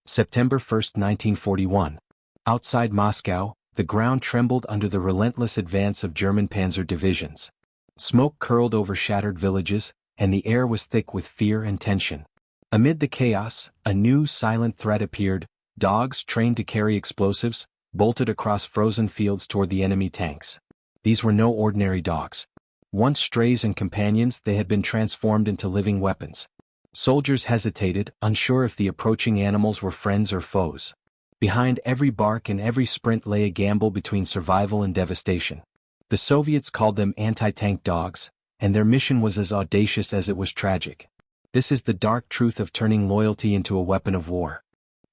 September 1, 1941. Outside Moscow, the ground trembled under the relentless advance of German panzer divisions. Smoke curled over shattered villages, and the air was thick with fear and tension. Amid the chaos, a new silent threat appeared: dogs trained to carry explosives, bolted across frozen fields toward the enemy tanks. These were no ordinary dogs. Once strays and companions, they had been transformed into living weapons. Soldiers hesitated, unsure if the approaching animals were friends or foes. Behind every bark and every sprint lay a gamble between survival and devastation. The Soviets called them anti-tank dogs, and their mission was as audacious as it was tragic. This is the dark truth of turning loyalty into a weapon of war.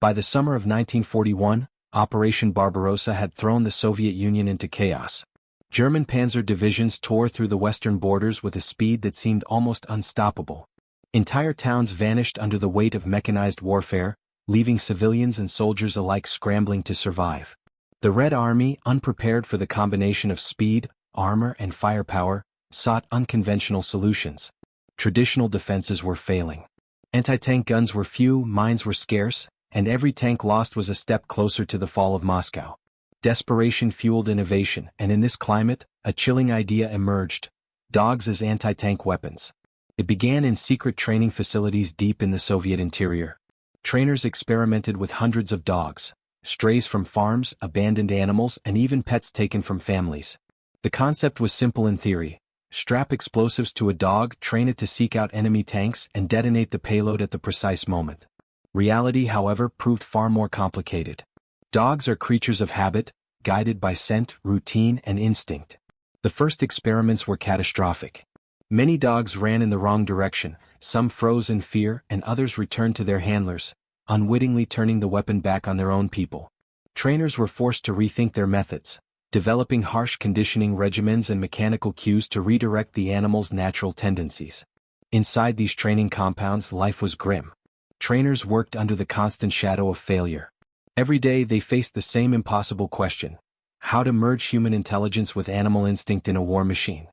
By the summer of 1941, Operation Barbarossa had thrown the Soviet Union into chaos. German panzer divisions tore through the western borders with a speed that seemed almost unstoppable. Entire towns vanished under the weight of mechanized warfare, leaving civilians and soldiers alike scrambling to survive. The Red Army, unprepared for the combination of speed, armor, and firepower, sought unconventional solutions. Traditional defenses were failing. Anti-tank guns were few, mines were scarce, and every tank lost was a step closer to the fall of Moscow. Desperation fueled innovation, and in this climate, a chilling idea emerged: dogs as anti-tank weapons. It began in secret training facilities deep in the Soviet interior. Trainers experimented with hundreds of dogs, strays from farms, abandoned animals, and even pets taken from families. The concept was simple in theory: strap explosives to a dog, train it to seek out enemy tanks, and detonate the payload at the precise moment. Reality, however, proved far more complicated. Dogs are creatures of habit, guided by scent, routine, and instinct. The first experiments were catastrophic. Many dogs ran in the wrong direction, some froze in fear, and others returned to their handlers, unwittingly turning the weapon back on their own people. Trainers were forced to rethink their methods, developing harsh conditioning regimens and mechanical cues to redirect the animal's natural tendencies. Inside these training compounds, life was grim. Trainers worked under the constant shadow of failure. Every day they faced the same impossible question: how to merge human intelligence with animal instinct in a war machine.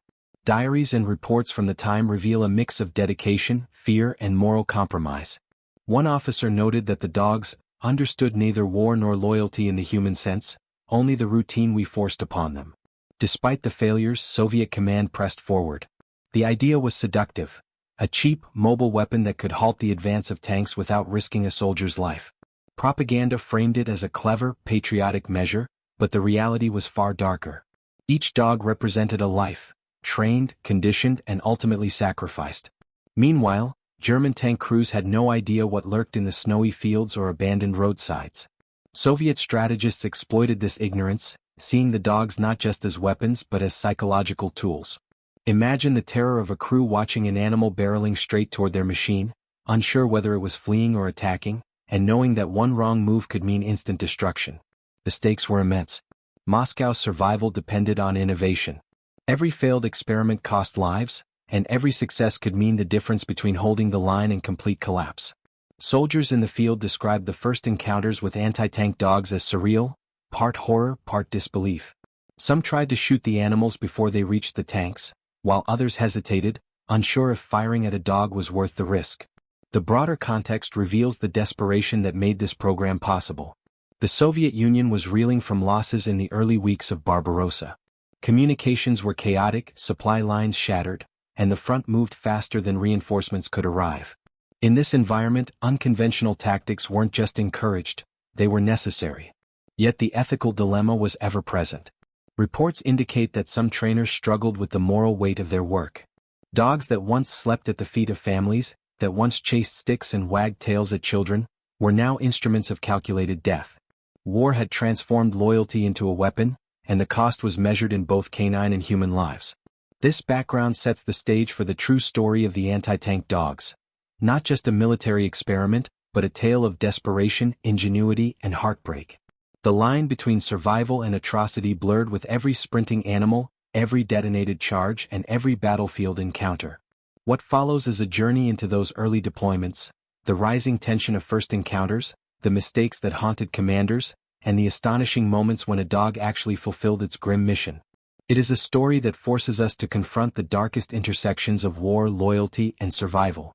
Diaries and reports from the time reveal a mix of dedication, fear, and moral compromise. One officer noted that the dogs understood neither war nor loyalty in the human sense, only the routine we forced upon them. Despite the failures, Soviet command pressed forward. The idea was seductive: a cheap, mobile weapon that could halt the advance of tanks without risking a soldier's life. Propaganda framed it as a clever, patriotic measure, but the reality was far darker. Each dog represented a life, trained, conditioned, and ultimately sacrificed. Meanwhile, German tank crews had no idea what lurked in the snowy fields or abandoned roadsides. Soviet strategists exploited this ignorance, seeing the dogs not just as weapons but as psychological tools. Imagine the terror of a crew watching an animal barreling straight toward their machine, unsure whether it was fleeing or attacking, and knowing that one wrong move could mean instant destruction. The stakes were immense. Moscow's survival depended on innovation. Every failed experiment cost lives, and every success could mean the difference between holding the line and complete collapse. Soldiers in the field described the first encounters with anti-tank dogs as surreal, part horror, part disbelief. Some tried to shoot the animals before they reached the tanks, while others hesitated, unsure if firing at a dog was worth the risk. The broader context reveals the desperation that made this program possible. The Soviet Union was reeling from losses in the early weeks of Barbarossa. Communications were chaotic, supply lines shattered, and the front moved faster than reinforcements could arrive. In this environment, unconventional tactics weren't just encouraged, they were necessary. Yet the ethical dilemma was ever present. Reports indicate that some trainers struggled with the moral weight of their work. Dogs that once slept at the feet of families, that once chased sticks and wagged tails at children, were now instruments of calculated death. War had transformed loyalty into a weapon, and the cost was measured in both canine and human lives. This background sets the stage for the true story of the anti-tank dogs. Not just a military experiment, but a tale of desperation, ingenuity, and heartbreak. The line between survival and atrocity blurred with every sprinting animal, every detonated charge, and every battlefield encounter. What follows is a journey into those early deployments, the rising tension of first encounters, the mistakes that haunted commanders, and the astonishing moments when a dog actually fulfilled its grim mission. It is a story that forces us to confront the darkest intersections of war, loyalty, and survival.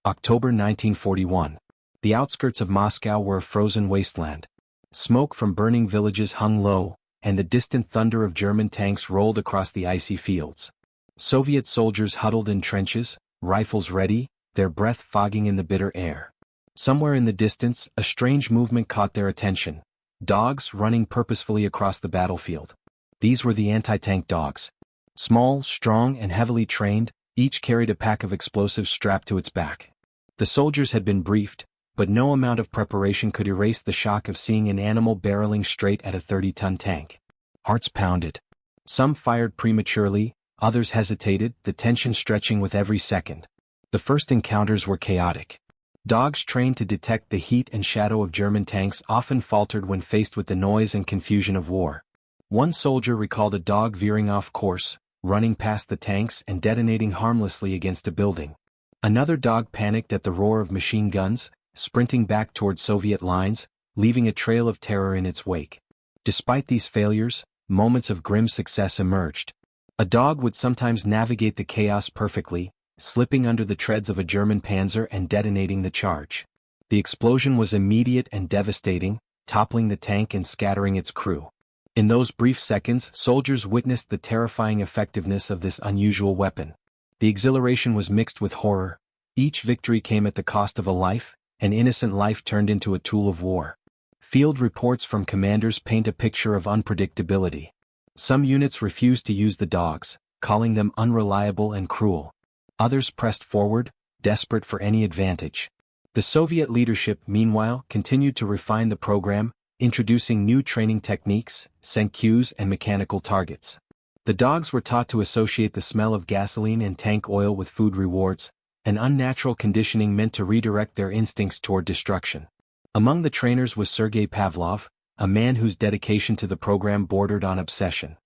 October 1941. The outskirts of Moscow were a frozen wasteland. Smoke from burning villages hung low, and the distant thunder of German tanks rolled across the icy fields. Soviet soldiers huddled in trenches, rifles ready, their breath fogging in the bitter air. Somewhere in the distance, a strange movement caught their attention. Dogs running purposefully across the battlefield. These were the anti-tank dogs. Small, strong, and heavily trained, each carried a pack of explosives strapped to its back. The soldiers had been briefed, but no amount of preparation could erase the shock of seeing an animal barreling straight at a 30-ton tank. Hearts pounded. Some fired prematurely, others hesitated, the tension stretching with every second. The first encounters were chaotic. Dogs trained to detect the heat and shadow of German tanks often faltered when faced with the noise and confusion of war. One soldier recalled a dog veering off course, running past the tanks and detonating harmlessly against a building. Another dog panicked at the roar of machine guns, sprinting back toward Soviet lines, leaving a trail of terror in its wake. Despite these failures, moments of grim success emerged. A dog would sometimes navigate the chaos perfectly, slipping under the treads of a German panzer and detonating the charge. The explosion was immediate and devastating, toppling the tank and scattering its crew. In those brief seconds, soldiers witnessed the terrifying effectiveness of this unusual weapon. The exhilaration was mixed with horror. Each victory came at the cost of a life, an innocent life turned into a tool of war. Field reports from commanders paint a picture of unpredictability. Some units refused to use the dogs, calling them unreliable and cruel. Others pressed forward, desperate for any advantage. The Soviet leadership, meanwhile, continued to refine the program, introducing new training techniques, senkyus, and mechanical targets. The dogs were taught to associate the smell of gasoline and tank oil with food rewards, an unnatural conditioning meant to redirect their instincts toward destruction. Among the trainers was Sergei Pavlov, a man whose dedication to the program bordered on obsession.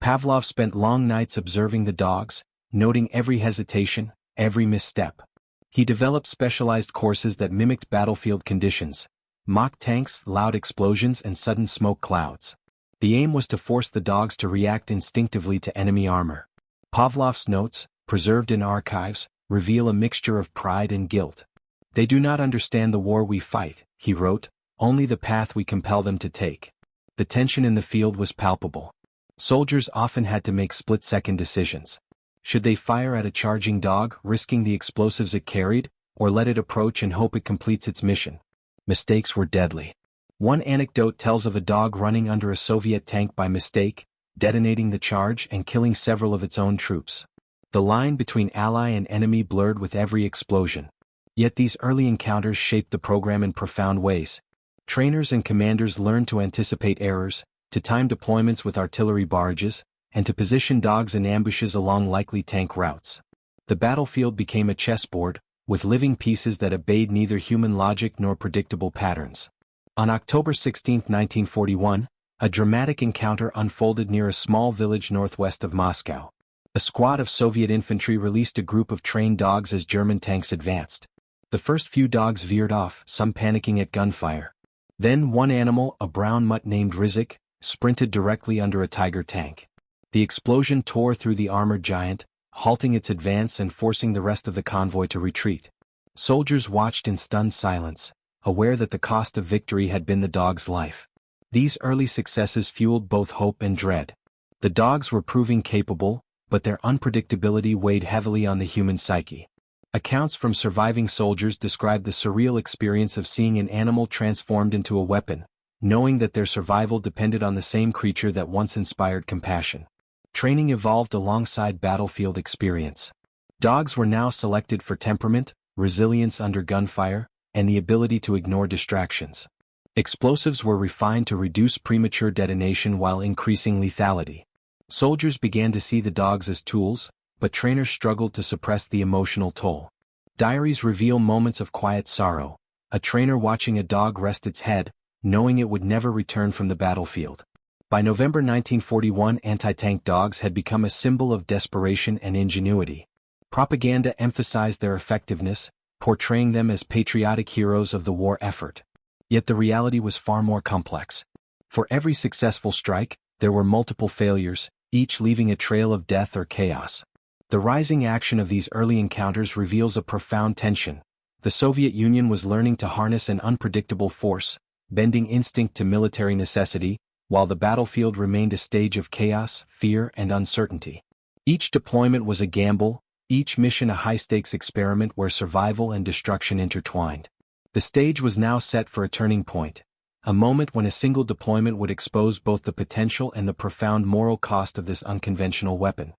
Pavlov spent long nights observing the dogs, noting every hesitation, every misstep. He developed specialized courses that mimicked battlefield conditions: mock tanks, loud explosions, and sudden smoke clouds. The aim was to force the dogs to react instinctively to enemy armor. Pavlov's notes, preserved in archives, reveal a mixture of pride and guilt. "They do not understand the war we fight," he wrote, "only the path we compel them to take." The tension in the field was palpable. Soldiers often had to make split-second decisions. Should they fire at a charging dog, risking the explosives it carried, or let it approach and hope it completes its mission? Mistakes were deadly. One anecdote tells of a dog running under a Soviet tank by mistake, detonating the charge and killing several of its own troops. The line between ally and enemy blurred with every explosion. Yet these early encounters shaped the program in profound ways. Trainers and commanders learned to anticipate errors, to time deployments with artillery barrages, and to position dogs in ambushes along likely tank routes. The battlefield became a chessboard, with living pieces that obeyed neither human logic nor predictable patterns. On October 16, 1941, a dramatic encounter unfolded near a small village northwest of Moscow. A squad of Soviet infantry released a group of trained dogs as German tanks advanced. The first few dogs veered off, some panicking at gunfire. Then one animal, a brown mutt named Rizik, sprinted directly under a Tiger tank. The explosion tore through the armored giant, halting its advance and forcing the rest of the convoy to retreat. Soldiers watched in stunned silence, aware that the cost of victory had been the dog's life. These early successes fueled both hope and dread. The dogs were proving capable, but their unpredictability weighed heavily on the human psyche. Accounts from surviving soldiers describe the surreal experience of seeing an animal transformed into a weapon, knowing that their survival depended on the same creature that once inspired compassion. Training evolved alongside battlefield experience. Dogs were now selected for temperament, resilience under gunfire, and the ability to ignore distractions. Explosives were refined to reduce premature detonation while increasing lethality. Soldiers began to see the dogs as tools, but trainers struggled to suppress the emotional toll. Diaries reveal moments of quiet sorrow, a trainer watching a dog rest its head, knowing it would never return from the battlefield. By November 1941, anti-tank dogs had become a symbol of desperation and ingenuity. Propaganda emphasized their effectiveness, portraying them as patriotic heroes of the war effort. Yet the reality was far more complex. For every successful strike, there were multiple failures, each leaving a trail of death or chaos. The rising action of these early encounters reveals a profound tension. The The Soviet Union was learning to harness an unpredictable force, bending instinct to military necessity, while the battlefield remained a stage of chaos, fear, and uncertainty. Each deployment was a gamble, each mission a high-stakes experiment where survival and destruction intertwined. The stage was now set for a turning point, a moment when a single deployment would expose both the potential and the profound moral cost of this unconventional weapon.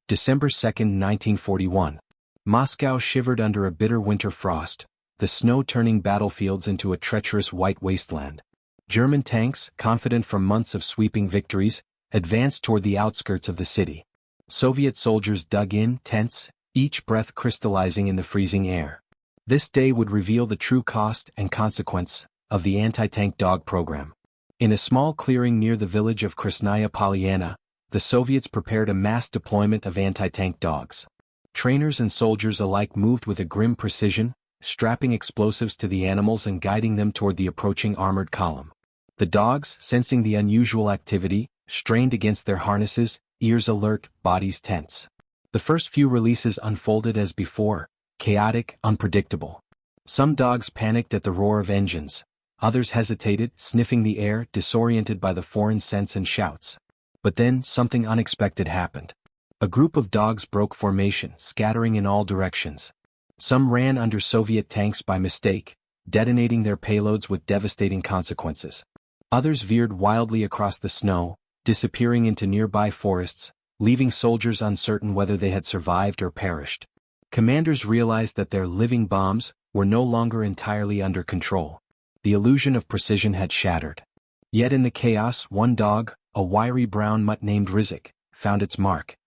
December 2, 1941. Moscow shivered under a bitter winter frost, the snow turning battlefields into a treacherous white wasteland. German tanks, confident from months of sweeping victories, advanced toward the outskirts of the city. Soviet soldiers dug in, tense, each breath crystallizing in the freezing air. This day would reveal the true cost and consequence of the anti-tank dog program. In a small clearing near the village of Krasnaya Polyana, the Soviets prepared a mass deployment of anti-tank dogs. Trainers and soldiers alike moved with a grim precision, strapping explosives to the animals and guiding them toward the approaching armored column. The dogs, sensing the unusual activity, strained against their harnesses, ears alert, bodies tense. The first few releases unfolded as before, chaotic, unpredictable. Some dogs panicked at the roar of engines. Others hesitated, sniffing the air, disoriented by the foreign scents and shouts. But then, something unexpected happened. A group of dogs broke formation, scattering in all directions. Some ran under Soviet tanks by mistake, detonating their payloads with devastating consequences. Others veered wildly across the snow, disappearing into nearby forests, leaving soldiers uncertain whether they had survived or perished. Commanders realized that their living bombs were no longer entirely under control. The illusion of precision had shattered. Yet in the chaos, one dog, a wiry brown mutt named Rizik, found its mark.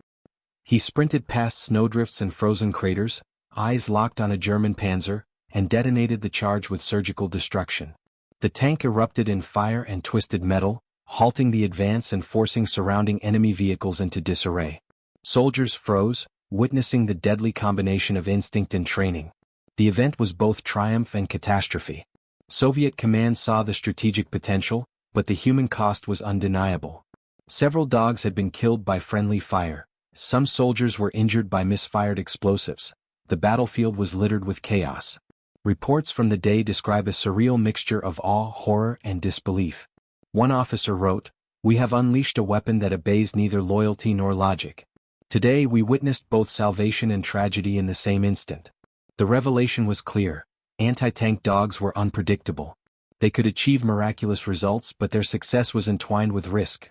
He sprinted past snowdrifts and frozen craters, eyes locked on a German panzer, and detonated the charge with surgical destruction. The tank erupted in fire and twisted metal, halting the advance and forcing surrounding enemy vehicles into disarray. Soldiers froze, witnessing the deadly combination of instinct and training. The event was both triumph and catastrophe. Soviet command saw the strategic potential, but the human cost was undeniable. Several dogs had been killed by friendly fire. Some soldiers were injured by misfired explosives. The battlefield was littered with chaos. Reports from the day describe a surreal mixture of awe, horror, and disbelief. One officer wrote, "We have unleashed a weapon that obeys neither loyalty nor logic. Today we witnessed both salvation and tragedy in the same instant." The revelation was clear. Anti-tank dogs were unpredictable. They could achieve miraculous results, but their success was entwined with risk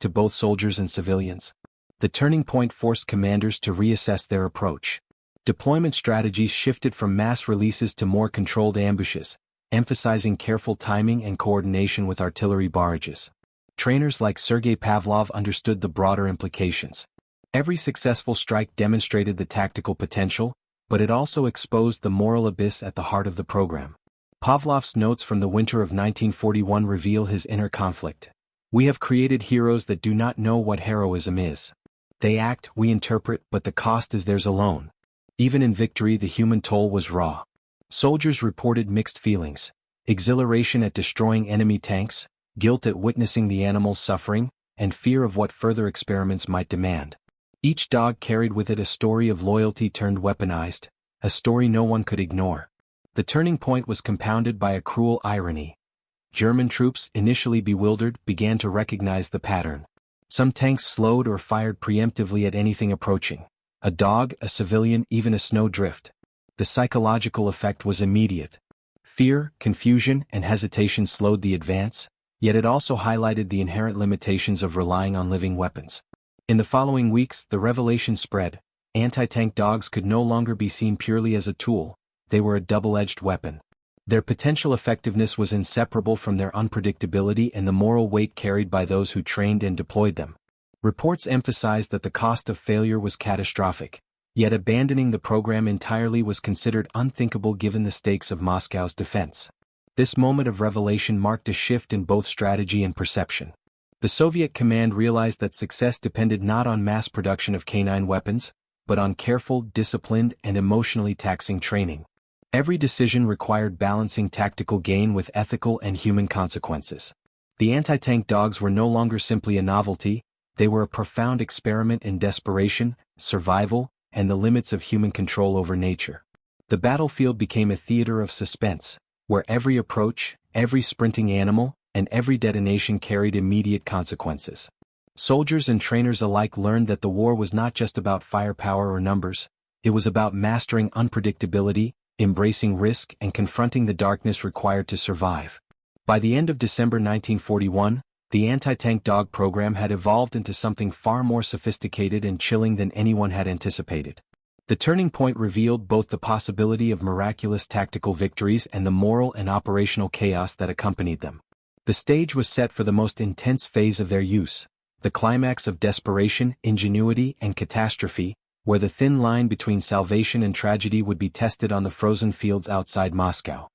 to both soldiers and civilians. The turning point forced commanders to reassess their approach. Deployment strategies shifted from mass releases to more controlled ambushes, emphasizing careful timing and coordination with artillery barrages. Trainers like Sergei Pavlov understood the broader implications. Every successful strike demonstrated the tactical potential, but it also exposed the moral abyss at the heart of the program. Pavlov's notes from the winter of 1941 reveal his inner conflict. "We have created heroes that do not know what heroism is. They act, we interpret, but the cost is theirs alone." Even in victory, the human toll was raw. Soldiers reported mixed feelings: exhilaration at destroying enemy tanks, guilt at witnessing the animals suffering, and fear of what further experiments might demand. Each dog carried with it a story of loyalty turned weaponized, a story no one could ignore. The turning point was compounded by a cruel irony. German troops, initially bewildered, began to recognize the pattern. Some tanks slowed or fired preemptively at anything approaching: a dog, a civilian, even a snowdrift. The psychological effect was immediate. Fear, confusion, and hesitation slowed the advance, yet it also highlighted the inherent limitations of relying on living weapons. In the following weeks, the revelation spread. Anti-tank dogs could no longer be seen purely as a tool. They were a double-edged weapon. Their potential effectiveness was inseparable from their unpredictability and the moral weight carried by those who trained and deployed them. Reports emphasized that the cost of failure was catastrophic, yet abandoning the program entirely was considered unthinkable given the stakes of Moscow's defense. This moment of revelation marked a shift in both strategy and perception. The Soviet command realized that success depended not on mass production of canine weapons, but on careful, disciplined, and emotionally taxing training. Every decision required balancing tactical gain with ethical and human consequences. The anti-tank dogs were no longer simply a novelty, they were a profound experiment in desperation, survival, and the limits of human control over nature. The battlefield became a theater of suspense, where every approach, every sprinting animal, and every detonation carried immediate consequences. Soldiers and trainers alike learned that the war was not just about firepower or numbers, it was about mastering unpredictability, embracing risk, and confronting the darkness required to survive. By the end of December 1941, the anti-tank dog program had evolved into something far more sophisticated and chilling than anyone had anticipated. The turning point revealed both the possibility of miraculous tactical victories and the moral and operational chaos that accompanied them. The stage was set for the most intense phase of their use, the climax of desperation, ingenuity, and catastrophe, where the thin line between salvation and tragedy would be tested on the frozen fields outside Moscow.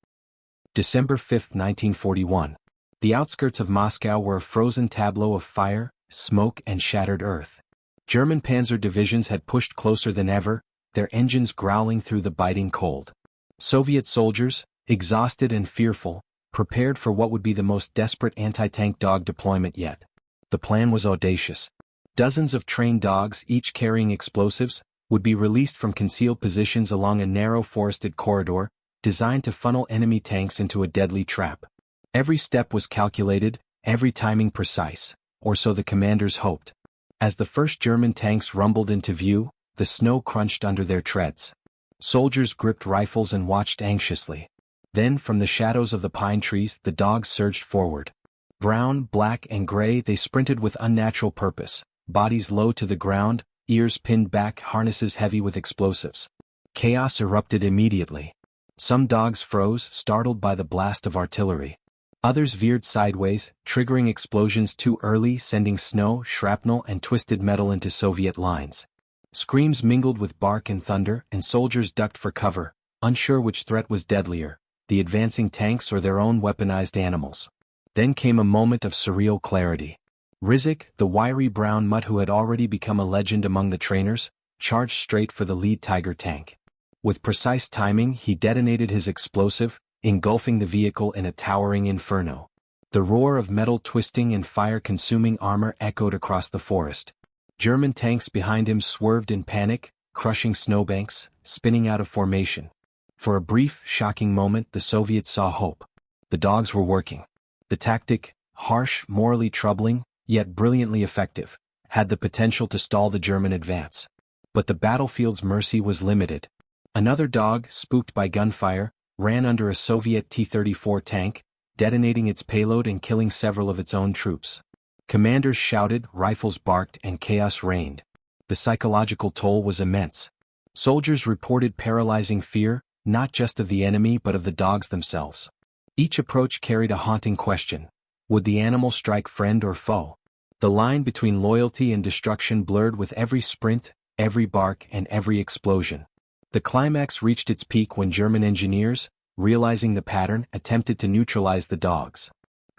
December 5, 1941. The outskirts of Moscow were a frozen tableau of fire, smoke, and shattered earth. German panzer divisions had pushed closer than ever, their engines growling through the biting cold. Soviet soldiers, exhausted and fearful, prepared for what would be the most desperate anti-tank dog deployment yet. The plan was audacious. Dozens of trained dogs, each carrying explosives, would be released from concealed positions along a narrow forested corridor, designed to funnel enemy tanks into a deadly trap. Every step was calculated, every timing precise, or so the commanders hoped. As the first German tanks rumbled into view, the snow crunched under their treads. Soldiers gripped rifles and watched anxiously. Then, from the shadows of the pine trees, the dogs surged forward. Brown, black, and gray, they sprinted with unnatural purpose, bodies low to the ground, ears pinned back, harnesses heavy with explosives. Chaos erupted immediately. Some dogs froze, startled by the blast of artillery. Others veered sideways, triggering explosions too early, sending snow, shrapnel, and twisted metal into Soviet lines. Screams mingled with bark and thunder, and soldiers ducked for cover, unsure which threat was deadlier, the advancing tanks or their own weaponized animals. Then came a moment of surreal clarity. Rizik, the wiry brown mutt who had already become a legend among the trainers, charged straight for the lead Tiger tank. With precise timing, he detonated his explosive, engulfing the vehicle in a towering inferno. The roar of metal twisting and fire-consuming armor echoed across the forest. German tanks behind him swerved in panic, crushing snowbanks, spinning out of formation. For a brief, shocking moment, the Soviets saw hope. The dogs were working. The tactic, harsh, morally troubling, yet brilliantly effective, had the potential to stall the German advance. But the battlefield's mercy was limited. Another dog, spooked by gunfire, ran under a Soviet T-34 tank, detonating its payload and killing several of its own troops. Commanders shouted, rifles barked, and chaos reigned. The psychological toll was immense. Soldiers reported paralyzing fear, not just of the enemy but of the dogs themselves. Each approach carried a haunting question. Would the animal strike friend or foe? The line between loyalty and destruction blurred with every sprint, every bark, and every explosion. The climax reached its peak when German engineers, realizing the pattern, attempted to neutralize the dogs.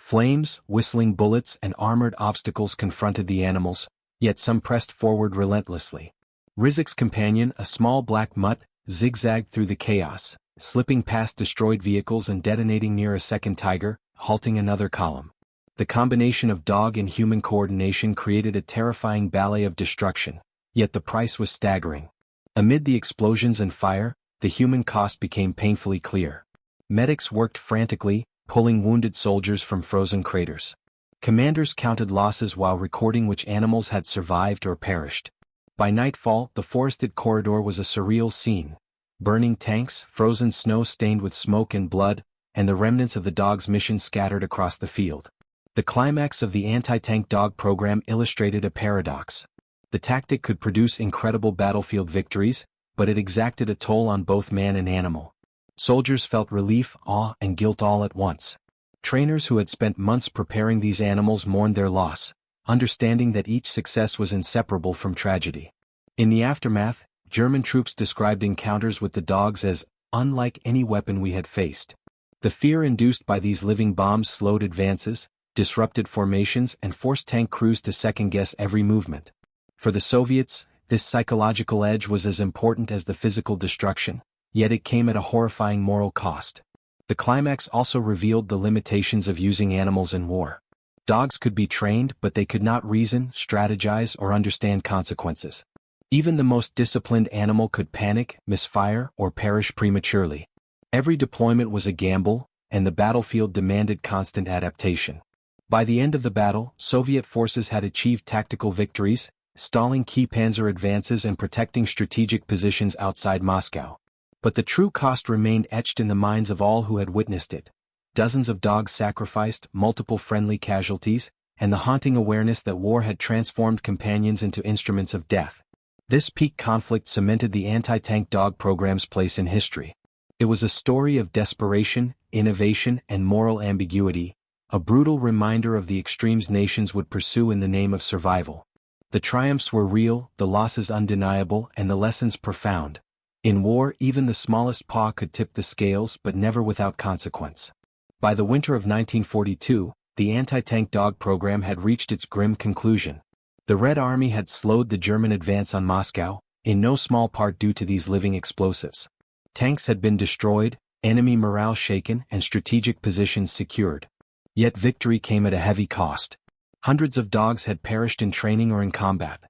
Flames, whistling bullets, and armored obstacles confronted the animals, yet some pressed forward relentlessly. Rizik's companion, a small black mutt, zigzagged through the chaos, slipping past destroyed vehicles and detonating near a second Tiger, halting another column. The combination of dog and human coordination created a terrifying ballet of destruction, yet the price was staggering. Amid the explosions and fire, the human cost became painfully clear. Medics worked frantically, pulling wounded soldiers from frozen craters. Commanders counted losses while recording which animals had survived or perished. By nightfall, the forested corridor was a surreal scene. Burning tanks, frozen snow stained with smoke and blood, and the remnants of the dog's mission scattered across the field. The climax of the anti-tank dog program illustrated a paradox. The tactic could produce incredible battlefield victories, but it exacted a toll on both man and animal. Soldiers felt relief, awe, and guilt all at once. Trainers who had spent months preparing these animals mourned their loss, understanding that each success was inseparable from tragedy. In the aftermath, German troops described encounters with the dogs as unlike any weapon we had faced. The fear induced by these living bombs slowed advances, disrupted formations, and forced tank crews to second-guess every movement. For the Soviets, this psychological edge was as important as the physical destruction, yet it came at a horrifying moral cost. The climax also revealed the limitations of using animals in war. Dogs could be trained, but they could not reason, strategize, or understand consequences. Even the most disciplined animal could panic, misfire, or perish prematurely. Every deployment was a gamble, and the battlefield demanded constant adaptation. By the end of the battle, Soviet forces had achieved tactical victories, stalling key panzer advances and protecting strategic positions outside Moscow. But the true cost remained etched in the minds of all who had witnessed it. Dozens of dogs sacrificed, multiple friendly casualties, and the haunting awareness that war had transformed companions into instruments of death. This peak conflict cemented the anti-tank dog program's place in history. It was a story of desperation, innovation, and moral ambiguity, a brutal reminder of the extremes nations would pursue in the name of survival. The triumphs were real, the losses undeniable, and the lessons profound. In war, even the smallest paw could tip the scales, but never without consequence. By the winter of 1942, the anti-tank dog program had reached its grim conclusion. The Red Army had slowed the German advance on Moscow, in no small part due to these living explosives. Tanks had been destroyed, enemy morale shaken, and strategic positions secured. Yet victory came at a heavy cost. Hundreds of dogs had perished in training or in combat.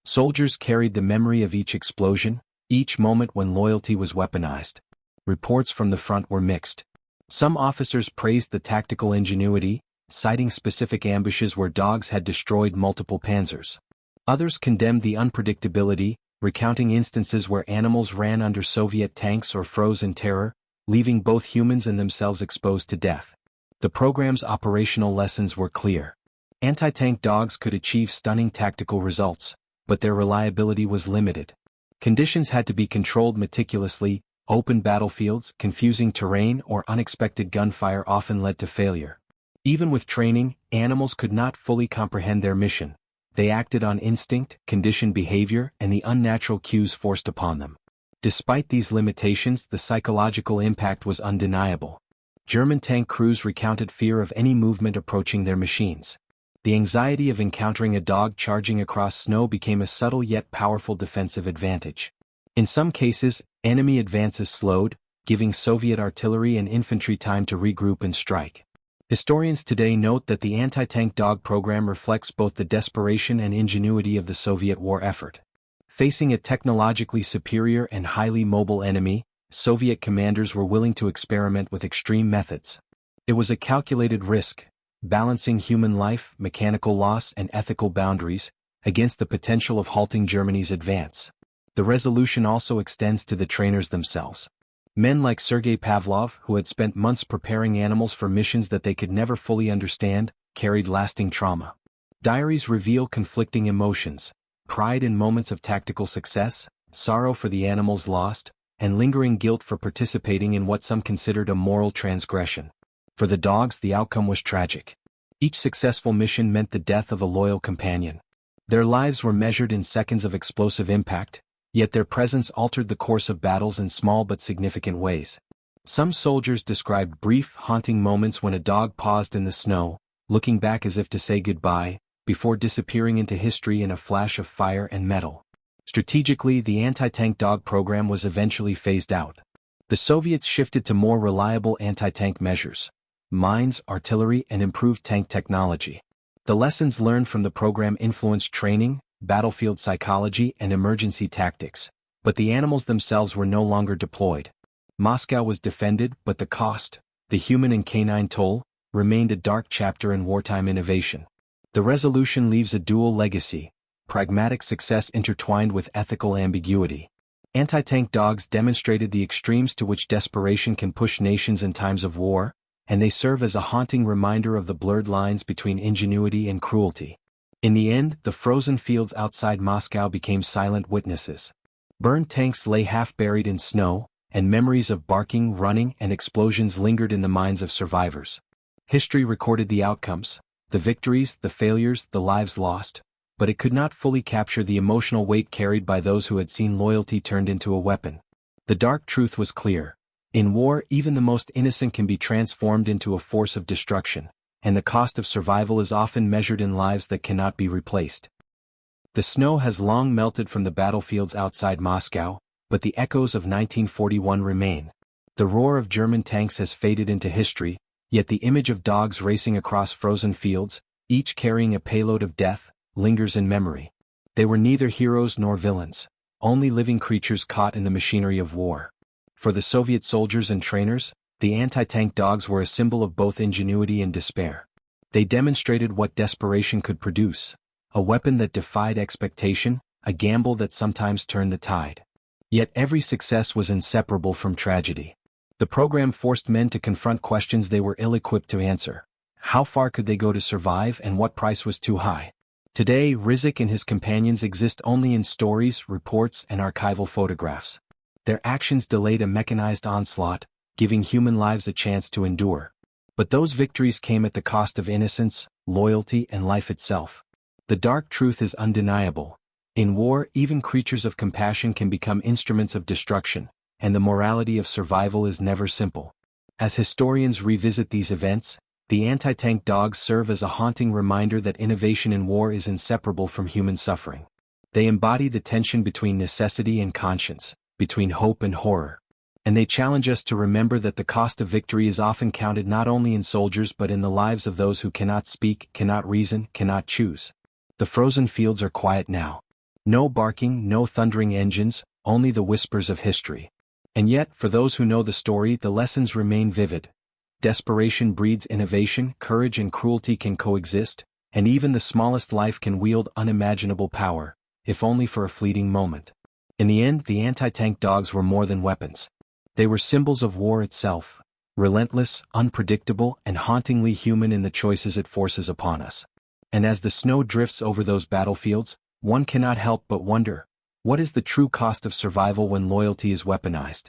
Soldiers carried the memory of each explosion, each moment when loyalty was weaponized. Reports from the front were mixed. Some officers praised the tactical ingenuity, citing specific ambushes where dogs had destroyed multiple panzers. Others condemned the unpredictability, recounting instances where animals ran under Soviet tanks or froze in terror, leaving both humans and themselves exposed to death. The program's operational lessons were clear. Anti-tank dogs could achieve stunning tactical results, but their reliability was limited. Conditions had to be controlled meticulously. Open battlefields, confusing terrain, or unexpected gunfire often led to failure. Even with training, animals could not fully comprehend their mission. They acted on instinct, conditioned behavior, and the unnatural cues forced upon them. Despite these limitations, the psychological impact was undeniable. German tank crews recounted fear of any movement approaching their machines. The anxiety of encountering a dog charging across snow became a subtle yet powerful defensive advantage. In some cases, enemy advances slowed, giving Soviet artillery and infantry time to regroup and strike. Historians today note that the anti-tank dog program reflects both the desperation and ingenuity of the Soviet war effort. Facing a technologically superior and highly mobile enemy, Soviet commanders were willing to experiment with extreme methods. It was a calculated risk, balancing human life, mechanical loss, and ethical boundaries, against the potential of halting Germany's advance. The resolution also extends to the trainers themselves. Men like Sergei Pavlov, who had spent months preparing animals for missions that they could never fully understand, carried lasting trauma. Diaries reveal conflicting emotions: pride in moments of tactical success, sorrow for the animals lost, and lingering guilt for participating in what some considered a moral transgression. For the dogs, the outcome was tragic. Each successful mission meant the death of a loyal companion. Their lives were measured in seconds of explosive impact, yet their presence altered the course of battles in small but significant ways. Some soldiers described brief, haunting moments when a dog paused in the snow, looking back as if to say goodbye, before disappearing into history in a flash of fire and metal. Strategically, the anti-tank dog program was eventually phased out. The Soviets shifted to more reliable anti-tank measures: mines, artillery, and improved tank technology. The lessons learned from the program influenced training, battlefield psychology, and emergency tactics, but the animals themselves were no longer deployed. Moscow was defended, but the cost, the human and canine toll, remained a dark chapter in wartime innovation. The resolution leaves a dual legacy: pragmatic success intertwined with ethical ambiguity. Anti-tank dogs demonstrated the extremes to which desperation can push nations in times of war, and they serve as a haunting reminder of the blurred lines between ingenuity and cruelty. In the end, the frozen fields outside Moscow became silent witnesses. Burned tanks lay half-buried in snow, and memories of barking, running, and explosions lingered in the minds of survivors. History recorded the outcomes: the victories, the failures, the lives lost, but it could not fully capture the emotional weight carried by those who had seen loyalty turned into a weapon. The dark truth was clear. In war, even the most innocent can be transformed into a force of destruction, and the cost of survival is often measured in lives that cannot be replaced. The snow has long melted from the battlefields outside Moscow, but the echoes of 1941 remain. The roar of German tanks has faded into history, yet the image of dogs racing across frozen fields, each carrying a payload of death, lingers in memory. They were neither heroes nor villains, only living creatures caught in the machinery of war. For the Soviet soldiers and trainers, the anti-tank dogs were a symbol of both ingenuity and despair. They demonstrated what desperation could produce, a weapon that defied expectation, a gamble that sometimes turned the tide. Yet every success was inseparable from tragedy. The program forced men to confront questions they were ill-equipped to answer. How far could they go to survive, and what price was too high? Today, Rizik and his companions exist only in stories, reports, and archival photographs. Their actions delayed a mechanized onslaught, giving human lives a chance to endure. But those victories came at the cost of innocence, loyalty, and life itself. The dark truth is undeniable. In war, even creatures of compassion can become instruments of destruction, and the morality of survival is never simple. As historians revisit these events, the anti-tank dogs serve as a haunting reminder that innovation in war is inseparable from human suffering. They embody the tension between necessity and conscience, between hope and horror. And they challenge us to remember that the cost of victory is often counted not only in soldiers but in the lives of those who cannot speak, cannot reason, cannot choose. The frozen fields are quiet now. No barking, no thundering engines, only the whispers of history. And yet, for those who know the story, the lessons remain vivid. Desperation breeds innovation, courage and cruelty can coexist, and even the smallest life can wield unimaginable power, if only for a fleeting moment. In the end, the anti-tank dogs were more than weapons. They were symbols of war itself, relentless, unpredictable, and hauntingly human in the choices it forces upon us. And as the snow drifts over those battlefields, one cannot help but wonder, what is the true cost of survival when loyalty is weaponized?